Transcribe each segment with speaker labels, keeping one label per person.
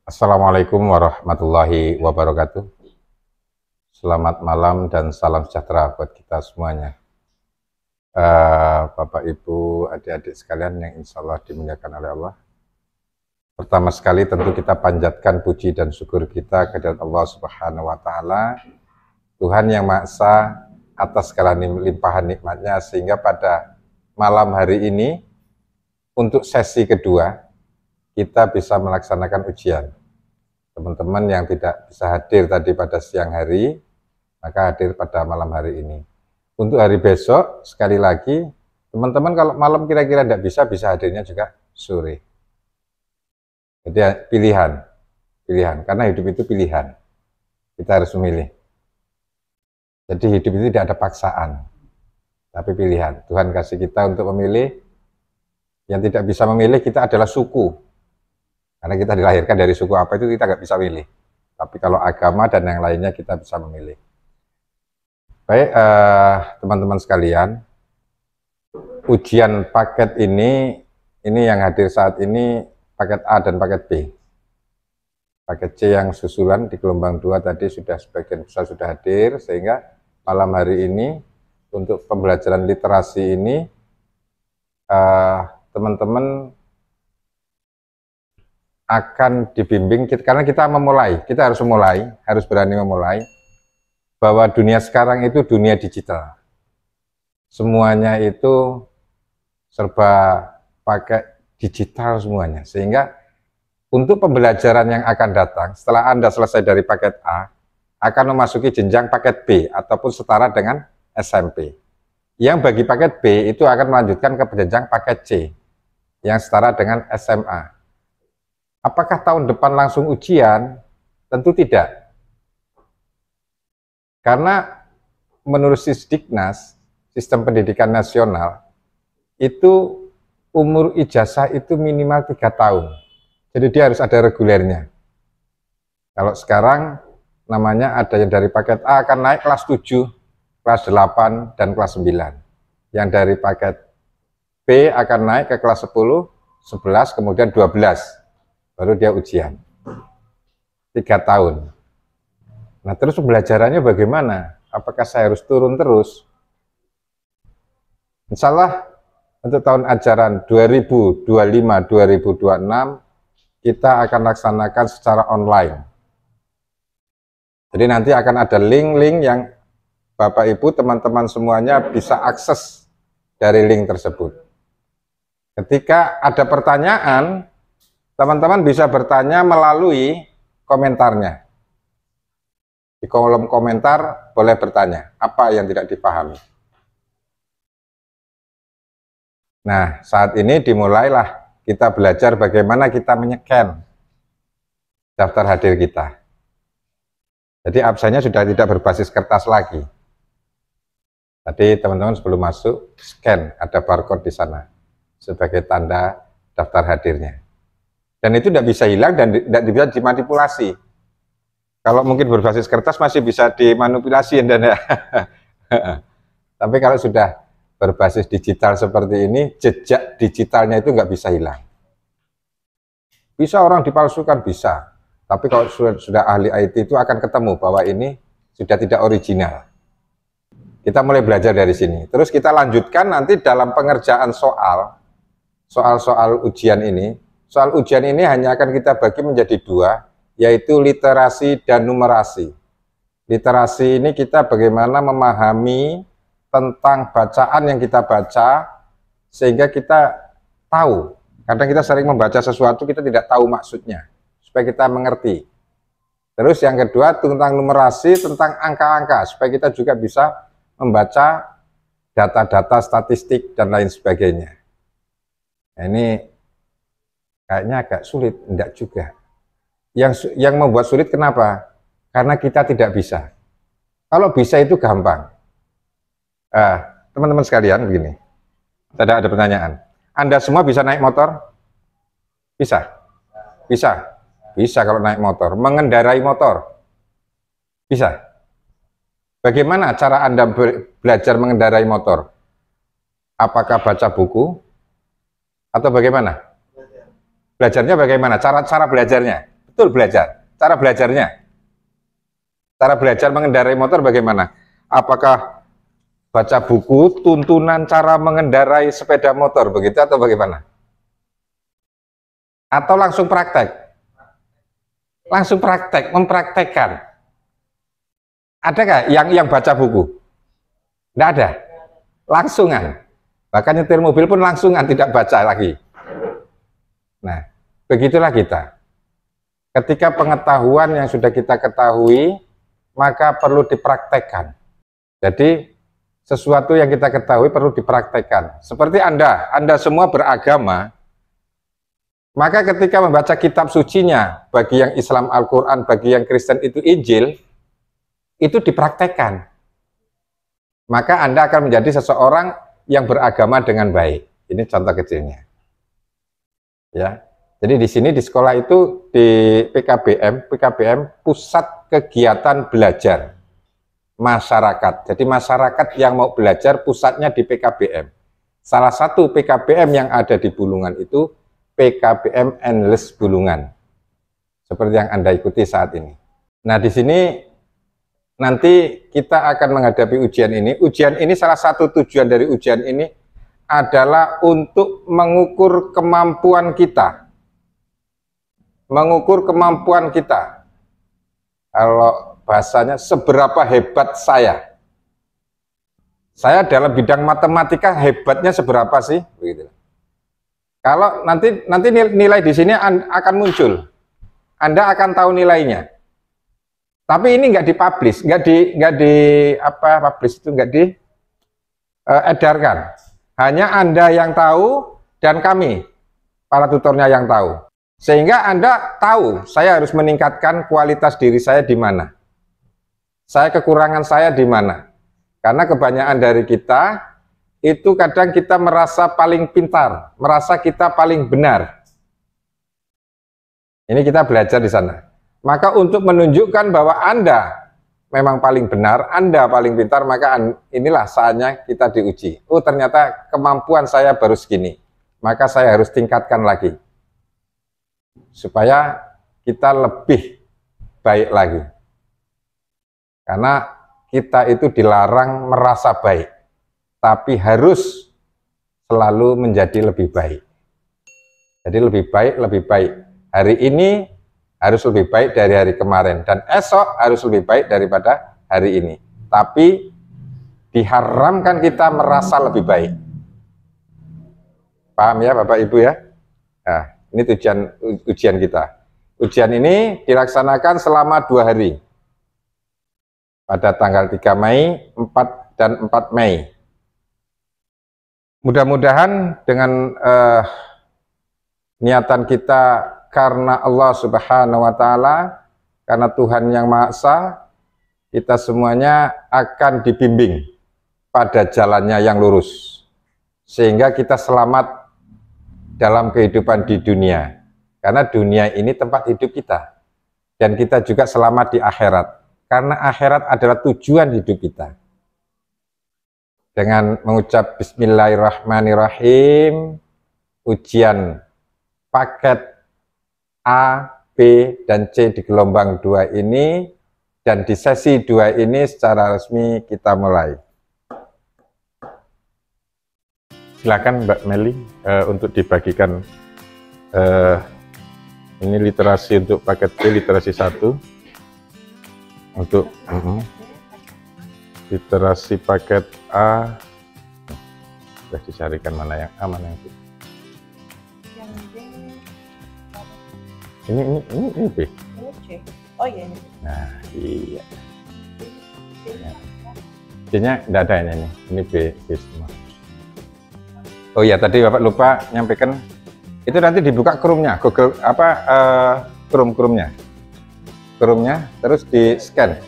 Speaker 1: Assalamualaikum warahmatullahi wabarakatuh. Selamat malam dan salam sejahtera buat kita semuanya. Bapak, Ibu, adik-adik sekalian yang insya Allah dimuliakan oleh Allah. Pertama sekali tentu kita panjatkan puji dan syukur kita kepada Allah Subhanahu wa Ta'ala, Tuhan yang Maha Esa atas segala limpahan nikmatnya, sehingga pada malam hari ini untuk sesi kedua kita bisa melaksanakan ujian. Teman-teman yang tidak bisa hadir tadi pada siang hari, maka hadir pada malam hari ini. Untuk hari besok, sekali lagi, teman-teman kalau malam kira-kira tidak bisa hadirnya juga sore. Jadi pilihan, karena hidup itu pilihan. Kita harus memilih. Jadi hidup itu tidak ada paksaan, tapi pilihan. Tuhan kasih kita untuk memilih. Yang tidak bisa memilih kita adalah suku. Karena kita dilahirkan dari suku apa itu kita nggak bisa milih. Tapi kalau agama dan yang lainnya kita bisa memilih. Baik, teman-teman sekalian, ujian paket ini yang hadir saat ini paket A dan paket B. Paket C yang susulan di gelombang 2 tadi sudah sebagian besar sudah hadir, sehingga malam hari ini untuk pembelajaran literasi ini teman-teman akan dibimbing, karena kita harus memulai, harus berani memulai, bahwa dunia sekarang itu dunia digital. Semuanya itu serba pakai digital semuanya, sehingga untuk pembelajaran yang akan datang, setelah Anda selesai dari paket A, akan memasuki jenjang paket B, ataupun setara dengan SMP. Yang bagi paket B itu akan melanjutkan ke jenjang paket C, yang setara dengan SMA. Apakah tahun depan langsung ujian? Tentu tidak. Karena menurut Sisdiknas, Sistem Pendidikan Nasional, itu umur ijazah itu minimal 3 tahun. Jadi dia harus ada regulernya. Kalau sekarang namanya ada yang dari paket A akan naik kelas 7, kelas 8, dan kelas 9. Yang dari paket B akan naik ke kelas 10, 11, kemudian 12. Baru dia ujian 3 tahun. Nah, terus pembelajarannya bagaimana? Apakah saya harus turun terus? Insya Allah untuk tahun ajaran 2025-2026 kita akan laksanakan secara online. Jadi nanti akan ada link-link yang Bapak Ibu teman-teman semuanya bisa akses dari link tersebut. Ketika ada pertanyaan, teman-teman bisa bertanya melalui komentarnya. Di kolom komentar boleh bertanya, apa yang tidak dipahami. Nah, saat ini dimulailah kita belajar bagaimana kita menyekan daftar hadir kita. Jadi absennya sudah tidak berbasis kertas lagi. Tadi teman-teman sebelum masuk, scan, ada barcode di sana sebagai tanda daftar hadirnya. Dan itu tidak bisa hilang dan tidak bisa dimanipulasi. Kalau mungkin berbasis kertas masih bisa dimanipulasi, dan tapi kalau sudah berbasis digital seperti ini, jejak digitalnya itu nggak bisa hilang. Bisa orang dipalsukan, bisa. Tapi kalau sudah ahli IT itu akan ketemu bahwa ini sudah tidak original. Kita mulai belajar dari sini. Terus kita lanjutkan nanti dalam pengerjaan soal-soal ujian ini. Soal ujian ini hanya akan kita bagi menjadi 2, yaitu literasi dan numerasi. Literasi ini kita bagaimana memahami tentang bacaan yang kita baca, sehingga kita tahu. Kadang kita sering membaca sesuatu, kita tidak tahu maksudnya, supaya kita mengerti. Terus yang kedua tentang numerasi, tentang angka-angka, supaya kita juga bisa membaca data-data statistik dan lain sebagainya. Nah, ini kayaknya agak sulit, enggak juga. Yang membuat sulit kenapa? Karena kita tidak bisa. Kalau bisa itu gampang. Teman-teman sekalian, begini. Ada pertanyaan. Anda semua bisa naik motor? Bisa? Bisa? Bisa kalau naik motor. Mengendarai motor? Bisa? Bagaimana cara Anda belajar mengendarai motor? Apakah baca buku? Atau bagaimana? Belajarnya bagaimana? Cara belajarnya? betul belajar. Cara belajarnya, cara belajar mengendarai motor bagaimana? Apakah baca buku, tuntunan cara mengendarai sepeda motor, begitu atau bagaimana? Atau langsung praktek? Langsung praktek, mempraktekkan. Ada nggak yang baca buku? Nggak ada. Langsungan. Bahkan nyetir mobil pun langsungan, tidak baca lagi. Nah, begitulah kita. Ketika pengetahuan yang sudah kita ketahui, maka perlu dipraktekkan. Jadi, sesuatu yang kita ketahui perlu dipraktekkan. Seperti Anda semua beragama, maka ketika membaca kitab sucinya, bagi yang Islam Al-Quran, bagi yang Kristen itu Injil, itu dipraktekkan. Maka Anda akan menjadi seseorang yang beragama dengan baik. Ini contoh kecilnya. Ya. Jadi di sini di sekolah itu di PKBM Pusat Kegiatan Belajar Masyarakat. Jadi masyarakat yang mau belajar pusatnya di PKBM. Salah satu PKBM yang ada di Bulungan itu PKBM Endless Bulungan. Seperti yang Anda ikuti saat ini. Nah, di sini nanti kita akan menghadapi ujian ini. Ujian ini salah satu tujuan dari ujian ini adalah untuk mengukur kemampuan kita. Mengukur kemampuan kita. Kalau bahasanya seberapa hebat saya. Saya dalam bidang matematika hebatnya seberapa sih? Begitu. Kalau nanti nilai di sini akan muncul. Anda akan tahu nilainya. Tapi ini nggak dipublish, nggak diedarkan. Hanya Anda yang tahu dan kami, para tutornya yang tahu. Sehingga Anda tahu, saya harus meningkatkan kualitas diri saya di mana. Kekurangan saya di mana. Karena kebanyakan dari kita, itu kadang kita merasa paling pintar, merasa kita paling benar. Ini kita belajar di sana. Maka untuk menunjukkan bahwa Anda memang paling benar, Anda paling pintar, maka inilah saatnya kita diuji. Oh, ternyata kemampuan saya baru segini. Maka saya harus tingkatkan lagi. Supaya kita lebih baik lagi. Karena kita itu dilarang merasa baik. Tapi harus selalu menjadi lebih baik. Jadi lebih baik. Hari ini harus lebih baik dari hari kemarin. Dan esok harus lebih baik daripada hari ini. Tapi diharamkan kita merasa lebih baik. Paham ya Bapak Ibu ya? Nah, ini ujian kita. Ujian ini dilaksanakan selama 2 hari. Pada tanggal 3 Mei, 4 dan 4 Mei. Mudah-mudahan dengan niatan kita karena Allah Subhanahu wa Ta'ala, karena Tuhan yang Maha Esa, kita semuanya akan dibimbing pada jalannya yang lurus, sehingga kita selamat dalam kehidupan di dunia, karena dunia ini tempat hidup kita, dan kita juga selamat di akhirat, karena akhirat adalah tujuan hidup kita. Dengan mengucap Bismillahirrahmanirrahim, ujian paket A, B, dan C di gelombang 2 ini, dan di sesi 2 ini secara resmi kita mulai. Silakan Mbak Meli untuk dibagikan ini literasi untuk paket B, literasi 1. Untuk literasi paket A, sudah dicarikan mana yang A, mana yang B. Ini B.
Speaker 2: Ini C. Oh iya ini.
Speaker 1: Nah, iya. B-nya enggak ada ini. Ini B semua. Oh iya, tadi Bapak lupa nyampaikan. Itu nanti dibuka Chrome-nya, Google Chrome-nya. Chrome-nya terus di-scan.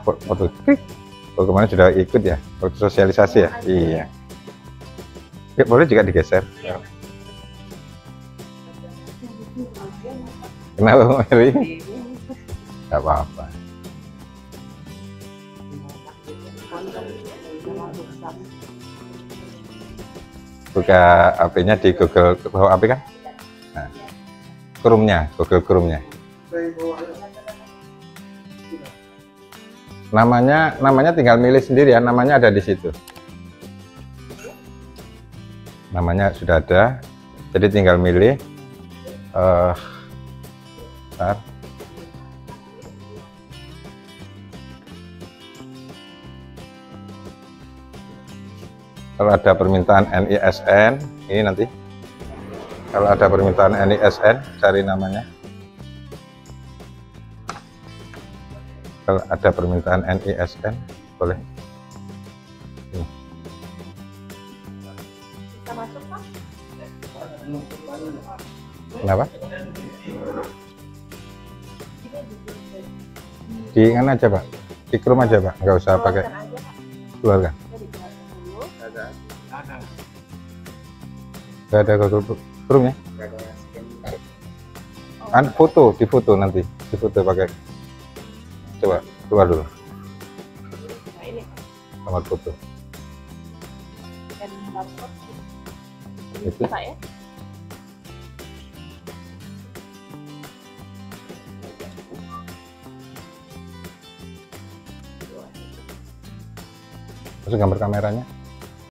Speaker 1: Foto klik. Oh, kemarin sudah ikut ya, waktu sosialisasi ya? Iya. Ya, boleh juga digeser. Ya. Kenapa Mary? Gak apa-apa. Buka HP-nya di Google, bawa HP kan? Nah, Chrome-nya, Google Chrome-nya. Namanya tinggal milih sendiri ya, namanya ada di situ. Namanya sudah ada, jadi tinggal milih. Bentar. Kalau ada permintaan NISN, ini nanti. Kalau ada permintaan NISN, cari namanya. Kalau ada permintaan NISN, boleh. Ini.
Speaker 2: Bisa masuk, Pak?
Speaker 1: Kenapa? Di mana aja, Pak? Di Chrome aja, Pak. Nggak usah pakai. Keluarkan. Nggak ada Google Chrome ya? Kan foto, di foto nanti. Di foto pakai. Coba, keluar dulu.
Speaker 2: Nah, ini.
Speaker 1: Kamar foto.
Speaker 2: Dan laptop.
Speaker 1: Itu.
Speaker 2: Bisa ya?
Speaker 1: Terus gambar kameranya.